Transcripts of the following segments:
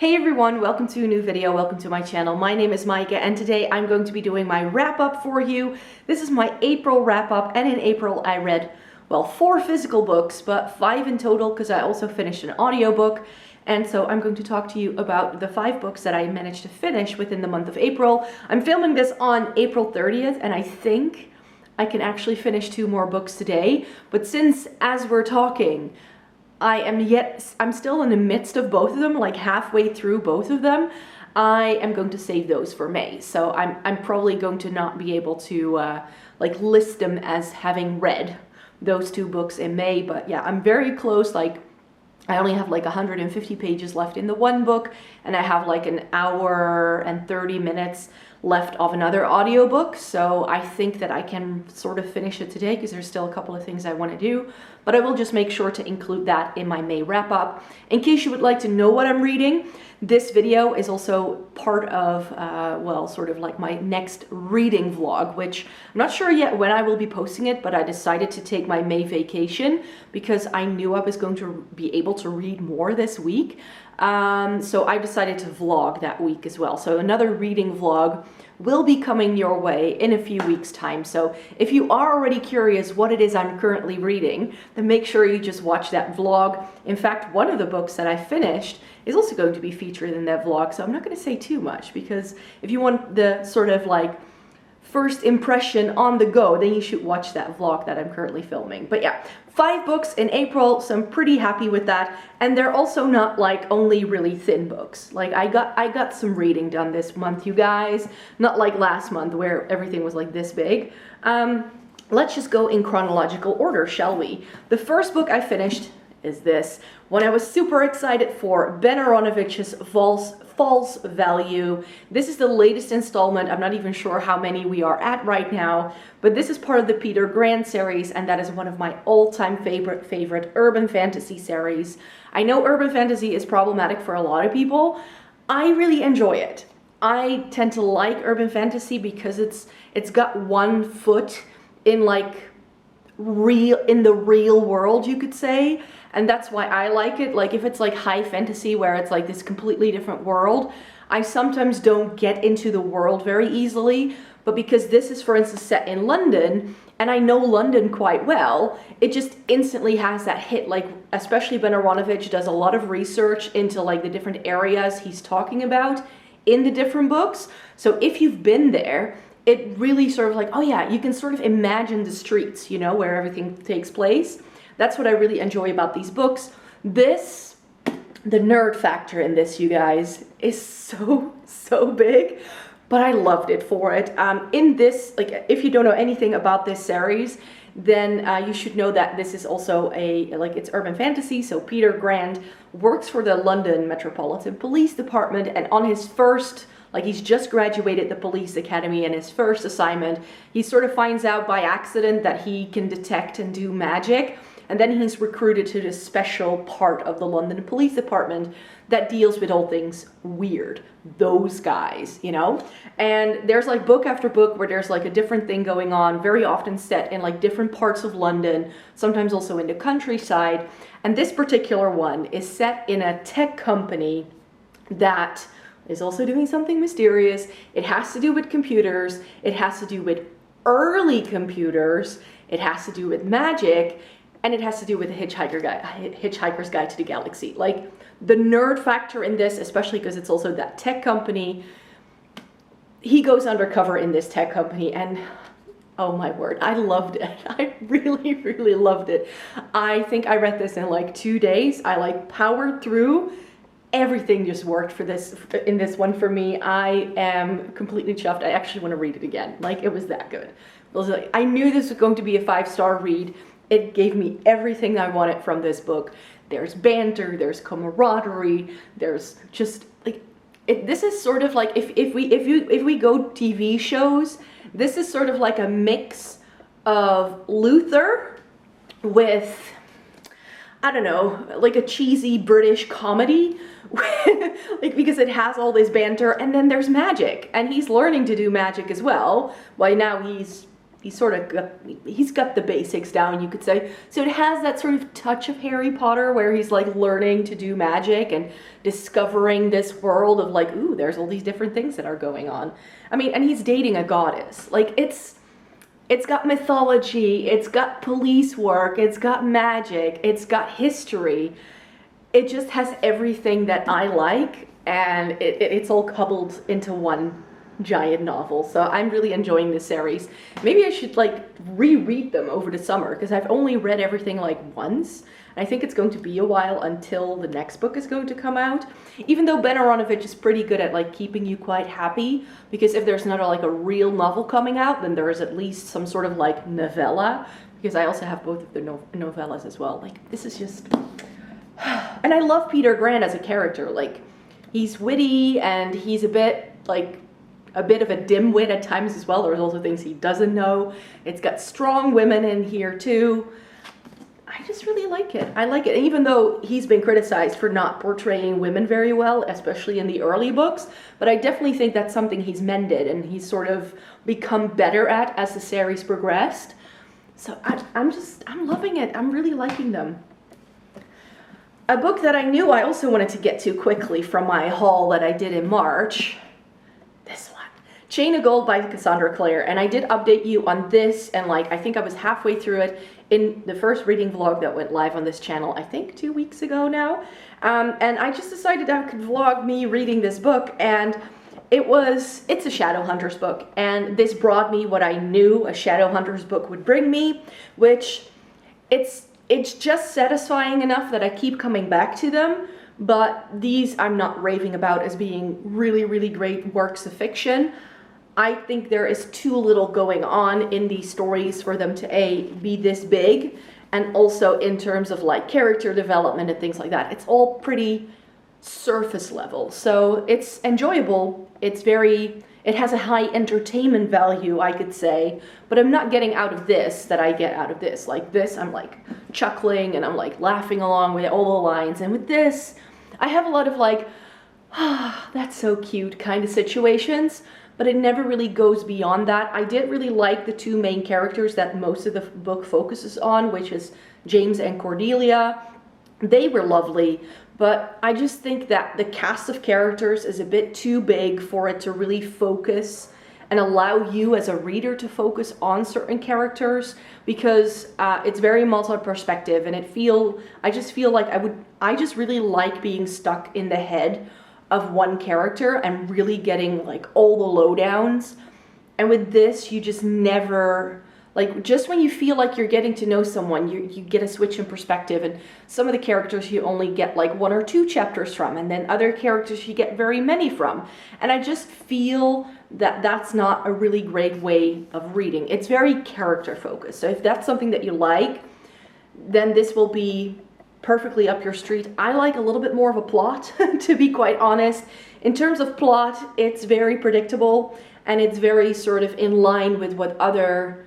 Hey everyone, welcome to a new video, welcome to my channel. My name is Maaike and today I'm going to be doing my wrap-up for you. This is my April wrap-up, and in April I read, well, 4 physical books, but 5 in total because I also finished an audiobook. And so I'm going to talk to you about the 5 books that I managed to finish within the month of April. I'm filming this on April 30th and I think I can actually finish 2 more books today. But since, as we're talking, I'm still in the midst of both of them, like halfway through both of them. I am going to save those for May. So I'm probably going to not be able to like list them as having read those 2 books in May. But yeah, I'm very close. Like I only have like 150 pages left in the one book, and I have like an hour and 30 minutes left of another audiobook. So I think that I can sort of finish it today because there's still a couple of things I want to do, but I will just make sure to include that in my May wrap up. In case you would like to know what I'm reading, this video is also part of, well, sort of like my next reading vlog, which I'm not sure yet when I will be posting it, but I decided to take my May vacation because I knew I was going to be able to read more this week. So I decided to vlog that week as well. So another reading vlog will be coming your way in a few weeks' time. So if you are already curious what it is I'm currently reading, then make sure you just watch that vlog. In fact, one of the books that I finished is also going to be featured in that vlog. So I'm not going to say too much, because if you want the sort of like first impression on the go, then you should watch that vlog that I'm currently filming. But yeah, 5 books in April, so I'm pretty happy with that. And they're also not like only really thin books. Like I got some reading done this month, you guys. Not like last month where everything was like this big. Let's just go in chronological order, shall we? The first book I finished is this one I was super excited for, Aaronovitch's False Value. This is the latest installment. I'm not even sure how many we are at right now, but this is part of the Peter Grant series, and that is one of my all-time favorite urban fantasy series. I know urban fantasy is problematic for a lot of people. I really enjoy it. I tend to like urban fantasy because it's got one foot in like the real world, you could say. And that's why I like it. Like if it's like high fantasy where it's like this completely different world, I sometimes don't get into the world very easily. But because this is, for instance, set in London, and I know London quite well, it just instantly has that hit. Like especially Aaronovitch does a lot of research into like the different areas he's talking about in the different books. So if you've been there, it really sort of like, oh yeah, you can sort of imagine the streets, you know, where everything takes place. That's what I really enjoy about these books. The nerd factor in this, you guys, is so big, but I loved it for it. In this, like, if you don't know anything about this series, then you should know that this is also it's urban fantasy. So Peter Grant works for the London Metropolitan Police Department, and on his first, like he's just graduated the police academy, and his first assignment, he sort of finds out by accident that he can detect and do magic. And then he's recruited to this special part of the London Police Department that deals with all things weird. Those guys, you know? And there's like book after book where there's like a different thing going on, very often set in like different parts of London, sometimes also in the countryside. And this particular one is set in a tech company that is also doing something mysterious. It has to do with computers. It has to do with early computers. It has to do with magic. And it has to do with the Hitchhiker's Guide to the Galaxy. Like the nerd factor in this, especially because it's also that tech company. He goes undercover in this tech company, and oh my word, I loved it. I really, really loved it. I think I read this in like 2 days. I like powered through. Everything just worked for this, in this one for me. I am completely chuffed. I actually want to read it again. Like it was that good. It was like, I knew this was going to be a 5-star read. It gave me everything I wanted from this book. There's banter, there's camaraderie, there's just like, this is sort of like, if we go TV shows, this is sort of like a mix of Luther with, I don't know, like a cheesy British comedy, like because it has all this banter, and then there's magic, and he's learning to do magic as well. Well, now he's he's got the basics down, you could say. So it has that sort of touch of Harry Potter where he's like learning to do magic and discovering this world of like, ooh, there's all these different things that are going on. I mean, and he's dating a goddess. Like it's got mythology, it's got police work, it's got magic, it's got history. It just has everything that I like, and it's all coupled into one giant novel. So I'm really enjoying this series. Maybe I should like reread them over the summer, because I've only read everything like once. I think it's going to be a while until the next book is going to come out. Even though Ben Aaronovitch is pretty good at like keeping you quite happy, because if there's not like a real novel coming out, then there is at least some sort of like novella, because I also have both of the novellas as well. Like this is just, and I love Peter Grant as a character. Like he's witty and he's a bit of a dimwit at times as well. There's also things he doesn't know. It's got strong women in here too. I just really like it. I like it. And even though he's been criticized for not portraying women very well, especially in the early books, but I definitely think that's something he's mended and he's sort of become better at as the series progressed. So I'm loving it. I'm really liking them. A book that I knew I also wanted to get to quickly from my haul that I did in March. Chain of Gold by Cassandra Clare, and I did update you on this, and like I think I was halfway through it in the first reading vlog that went live on this channel, I think 2 weeks ago now, and I just decided I could vlog me reading this book, and it's a Shadowhunters book, and this brought me what I knew a Shadowhunters book would bring me, which it's just satisfying enough that I keep coming back to them. But these I'm not raving about as being really, really great works of fiction. I think there is too little going on in these stories for them to be this big, and also in terms of like character development and things like that. It's all pretty surface level. So it's enjoyable. It has a high entertainment value, I could say, but I'm not getting out of this that I get out of this. Like this, I'm like chuckling and I'm like laughing along with all the lines. And with this, I have a lot of like, that's so cute kind of situations, but it never really goes beyond that. I did really like the two main characters that most of the book focuses on, which is James and Cordelia. They were lovely, but I just think that the cast of characters is a bit too big for it to really focus and allow you as a reader to focus on certain characters, because it's very multi-perspective, and I just feel like I just really like being stuck in the head of one character and really getting like all the lowdowns. And with this, you just never, like, just when you feel like you're getting to know someone, you get a switch in perspective, and some of the characters you only get like 1 or 2 chapters from, and then other characters you get very many from. And I just feel that that's not a really great way of reading. It's very character focused. So if that's something that you like, then this will be perfectly up your street. I like a little bit more of a plot, to be quite honest. In terms of plot, it's very predictable, and it's very sort of in line with what other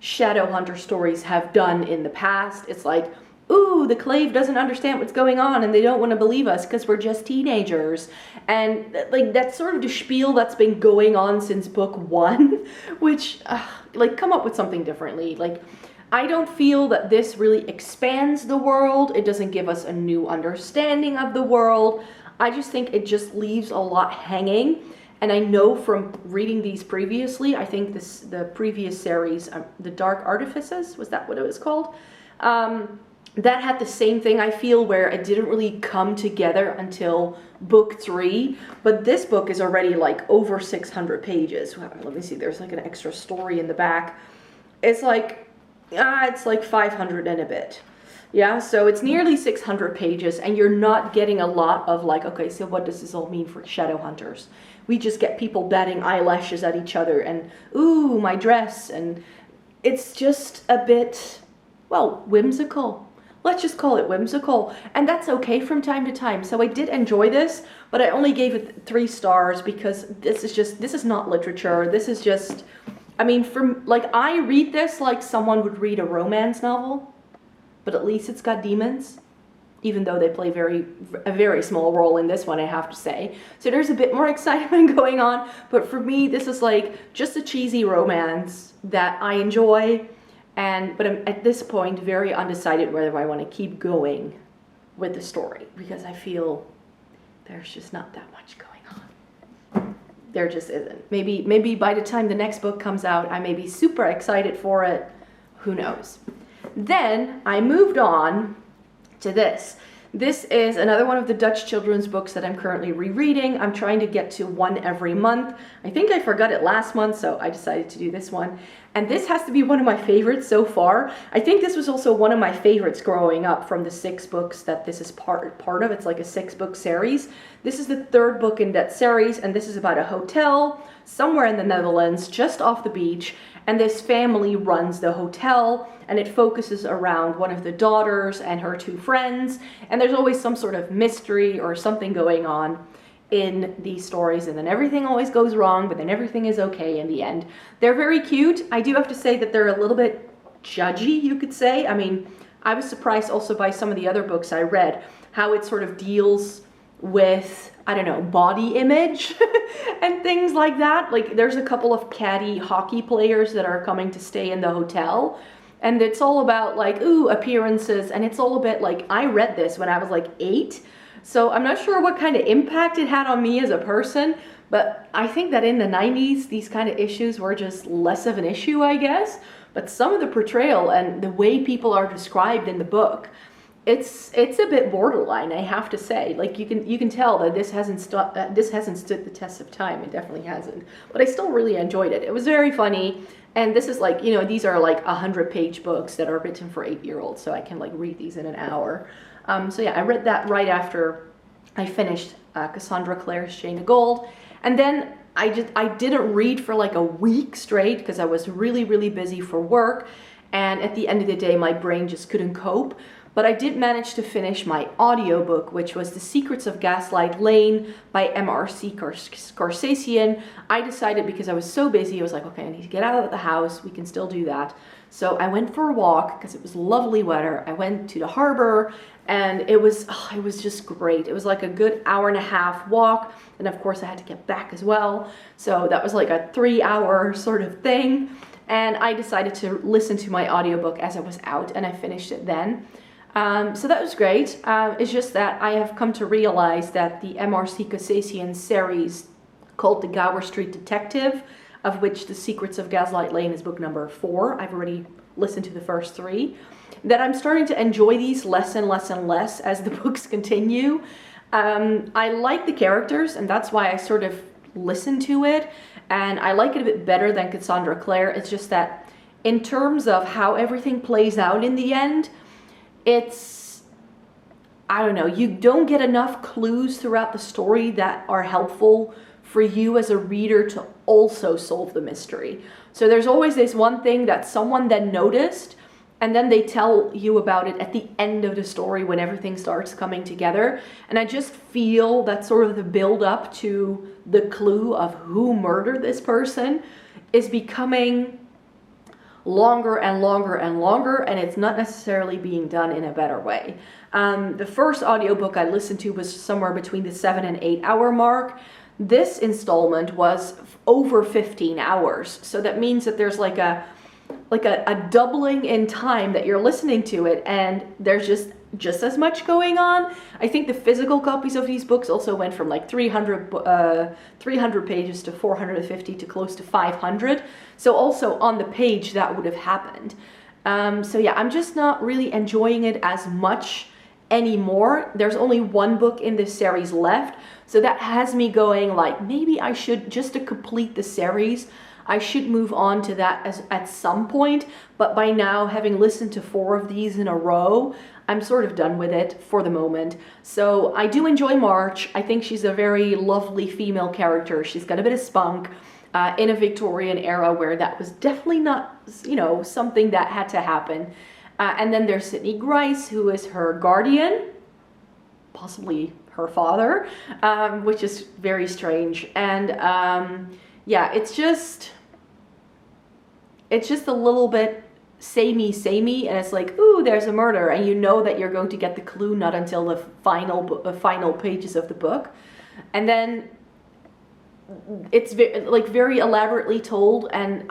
Shadowhunter stories have done in the past. It's like, ooh, the Clave doesn't understand what's going on, and they don't want to believe us because we're just teenagers. And like that's sort of the spiel that's been going on since book 1, which like come up with something differently. Like I don't feel that this really expands the world. It doesn't give us a new understanding of the world. I just think it just leaves a lot hanging. And I know from reading these previously, I think the previous series, The Dark Artifices, was that what it was called? That had the same thing, I feel, where it didn't really come together until book 3. But this book is already like over 600 pages. Let me see, there's like an extra story in the back. It's like 500 and a bit. Yeah, so it's nearly 600 pages, and you're not getting a lot of like, okay, so what does this all mean for Shadowhunters? We just get people batting eyelashes at each other and, ooh, my dress, and it's just a bit, well, whimsical. Let's just call it whimsical, and that's okay from time to time. So I did enjoy this, but I only gave it 3 stars because this is not literature. This is just, I mean, I read this like someone would read a romance novel, but at least it's got demons. even though they play a very small role in this one, I have to say. So there's a bit more excitement going on, but for me, this is like just a cheesy romance that I enjoy, but I'm at this point very undecided whether I want to keep going with the story, because I feel there's just not that much going on. There just isn't. Maybe by the time the next book comes out, I may be super excited for it. Who knows? Then I moved on to this. This is another one of the Dutch children's books that I'm currently rereading. I'm trying to get to one every month. I think I forgot it last month, so I decided to do this one. And this has to be one of my favorites so far. I think this was also one of my favorites growing up from the 6 books that this is part of. It's like a 6-book series. This is the 3rd book in that series, and this is about a hotel somewhere in the Netherlands, just off the beach. And this family runs the hotel, and it focuses around one of the daughters and her 2 friends. And there's always some sort of mystery or something going on in these stories, and then everything always goes wrong, but then everything is okay in the end. They're very cute. I do have to say that they're a little bit judgy, you could say. I mean, I was surprised also by some of the other books I read, how it sort of deals with, I don't know, body image and things like that. Like, there's a couple of catty hockey players that are coming to stay in the hotel, and it's all about like, ooh, appearances, and it's all a bit like, I read this when I was like 8, so I'm not sure what kind of impact it had on me as a person, but I think that in the 90s, these kind of issues were just less of an issue, I guess. But some of the portrayal and the way people are described in the book, it's a bit borderline, I have to say. Like, you can tell that this hasn't stood the test of time. It definitely hasn't. But I still really enjoyed it. It was very funny. And this is like, you know, these are like 100-page books that are written for 8-year-olds, so I can like read these in an hour. So yeah, I read that right after I finished Cassandra Clare's Chain of Gold. And then I didn't read for like a week straight because I was really, really busy for work. And at the end of the day, my brain just couldn't cope. But I did manage to finish my audiobook, which was The Secrets of Gaslight Lane by m.r.c. Scorsese. I decided, because I was so busy, I was like, okay, I need to get out of the house. We can still do that. So I went for a walk because it was lovely weather. I went to the harbor, and it was just great. It was like a good hour-and-a-half walk. And of course I had to get back as well. So that was like a 3-hour sort of thing. And I decided to listen to my audiobook as I was out, and I finished it then. So that was great. It's just that I have come to realize that the m.r.c. Scorsese series called The Gower Street Detective, of which The Secrets of Gaslight Lane is book number 4. I've already listened to the first 3. That I'm starting to enjoy these less and less and less as the books continue. I like the characters, and that's why I sort of listen to it. And I like it a bit better than Cassandra Clare. It's just that in terms of how everything plays out in the end, it's, I don't know, you don't get enough clues throughout the story that are helpful for you as a reader to also solve the mystery. So there's always this one thing that someone then noticed, and then they tell you about it at the end of the story when everything starts coming together. And I just feel that sort of the build up to the clue of who murdered this person is becoming longer and longer and longer, and it's not necessarily being done in a better way. The first audiobook I listened to was somewhere between the 7 and 8 hour mark. This installment was over 15 hours. So that means that there's like a doubling in time that you're listening to it, and there's just as much going on. I think the physical copies of these books also went from like 300 pages to 450 to close to 500. So also on the page that would have happened. So yeah, I'm just not really enjoying it as much anymore. There's only one book in this series left. So that has me going like, maybe I should, just to complete the series, I should move on to that at some point. But by now, having listened to 4 of these in a row, I'm sort of done with it for the moment. So I do enjoy March. I think she's a very lovely female character. She's got a bit of spunk in a Victorian era where that was definitely not, you know, something that had to happen. And then there's Sydney Grice, who is her guardian, possibly her father, which is very strange. And yeah, it's just a little bit samey, and it's like, ooh, there's a murder, and you know that you're going to get the clue not until the final pages of the book. And then it's very elaborately told, and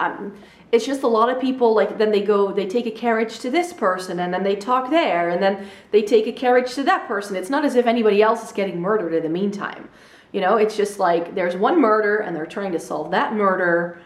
it's just a lot of people, like, then they take a carriage to this person, and then they talk there, and then they take a carriage to that person. It's not as if anybody else is getting murdered in the meantime. You know, it's just like there's one murder and they're trying to solve that murder,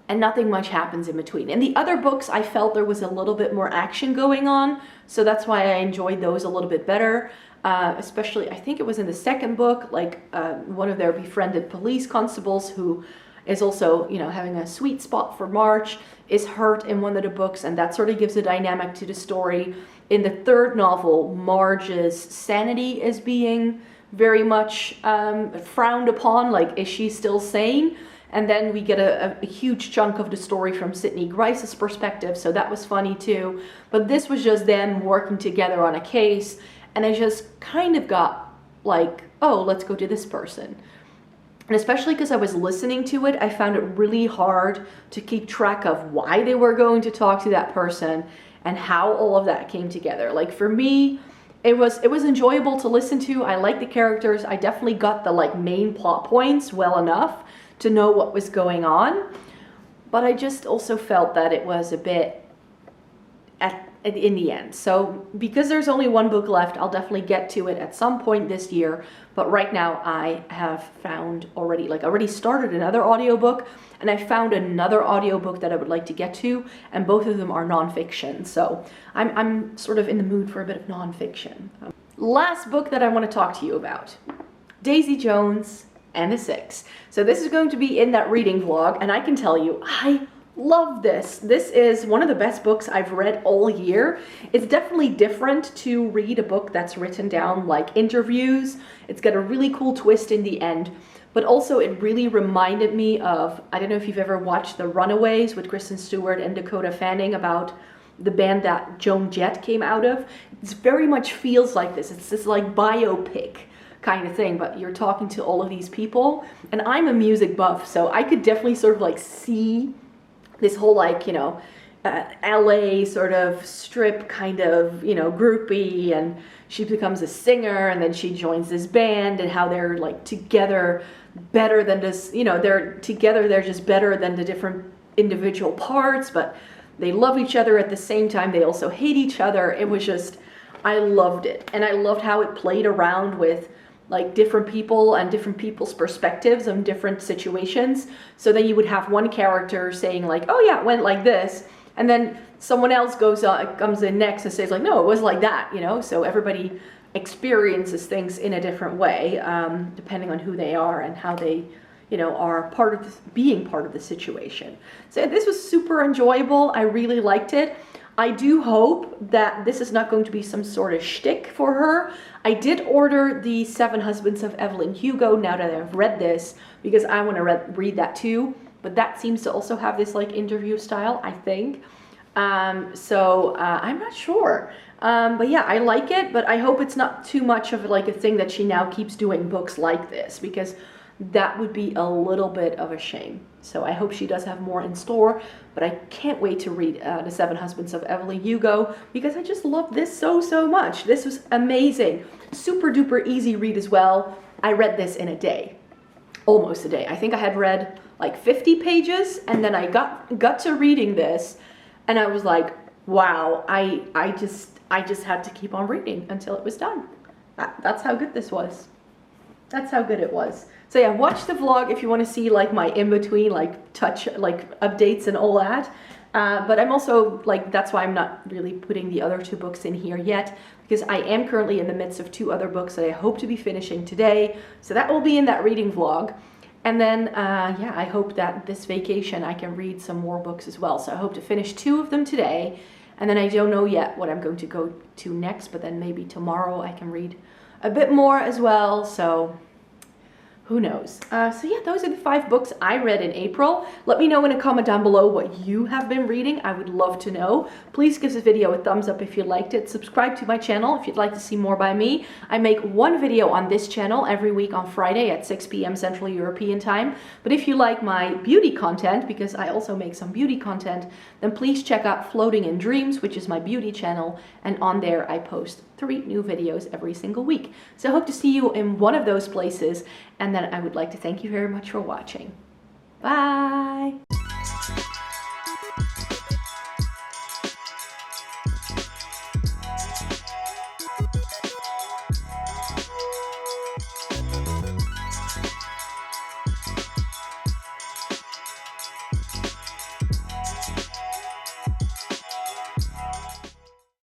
and nothing much happens in between. In the other books, I felt there was a little bit more action going on, so that's why I enjoyed those a little bit better. Especially, I think it was in the second book, like one of their befriended police constables, who is also, you know, having a sweet spot for March, is hurt in one of the books, and that sort of gives a dynamic to the story. In the third novel, Marge's sanity is being very much frowned upon, like, is she still sane? And then we get a huge chunk of the story from Sidney Grice's perspective, so that was funny too. But this was just them working together on a case, and I just kind of got like, oh, let's go to this person. And especially because I was listening to it, I found it really hard to keep track of why they were going to talk to that person and how all of that came together. Like, for me, it was enjoyable to listen to. I like the characters. I definitely got the like main plot points well enough to know what was going on. But I just also felt that it was a bit in the end. So because there's only one book left, I'll definitely get to it at some point this year. But right now I have found already started another audiobook, and I found another audiobook that I would like to get to, and both of them are nonfiction. So I'm sort of in the mood for a bit of nonfiction. Last book that I want to talk to you about, Daisy Jones and the Six. So this is going to be in that reading vlog, and I can tell you, I love this. This is one of the best books I've read all year. It's definitely different to read a book that's written down like interviews. It's got a really cool twist in the end, but also it really reminded me of, I don't know if you've ever watched The Runaways with Kristen Stewart and Dakota Fanning, about the band that Joan Jett came out of. It very much feels like this. It's this like biopic kind of thing, but you're talking to all of these people, and I'm a music buff, so I could definitely sort of like see this whole, like, you know, LA sort of strip kind of, you know, groupie, and she becomes a singer, and then she joins this band, and how they're like together better than this, you know, they're just better than the different individual parts, but they love each other at the same time. They also hate each other. It was just, I loved it. And I loved how it played around with like different people and different people's perspectives on different situations. So then you would have one character saying like, oh yeah, it went like this. And then someone else comes in next and says like, no, it was like that, you know? So everybody experiences things in a different way, depending on who they are and how they, you know, are being part of the situation. So this was super enjoyable. I really liked it. I do hope that this is not going to be some sort of shtick for her. I did order the 7 Husbands of Evelyn Hugo now that I've read this, because I want to read that too. But that seems to also have this like interview style, I think. So I'm not sure. But yeah, I like it, but I hope it's not too much of like a thing that she now keeps doing books like this, because that would be a little bit of a shame. So I hope she does have more in store, but I can't wait to read the 7 Husbands of Evelyn Hugo, because I just love this so much. This was amazing. Super duper easy read as well. I read this in a day, almost a day. I think I had read like 50 pages, and then I got to reading this, and I was like, wow, I just had to keep on reading until it was done. That's how good this was. That's how good it was. So yeah, watch the vlog if you want to see like my in-between like updates and all that. But I'm also like, that's why I'm not really putting the other 2 books in here yet, because I am currently in the midst of 2 other books that I hope to be finishing today. So that will be in that reading vlog. And then, yeah, I hope that this vacation I can read some more books as well. So I hope to finish 2 of them today. And then I don't know yet what I'm going to go to next, but then maybe tomorrow I can read a bit more as well. So who knows? So yeah, those are the 5 books I read in April. Let me know in a comment down below what you have been reading. I would love to know. Please give this video a thumbs up if you liked it. Subscribe to my channel if you'd like to see more by me. I make one video on this channel every week on Friday at 6 p.m. Central European time. But if you like my beauty content, because I also make some beauty content, then please check out Floating in Dreams, which is my beauty channel. And on there I post 3 new videos every single week. So I hope to see you in one of those places. And then I would like to thank you very much for watching. Bye!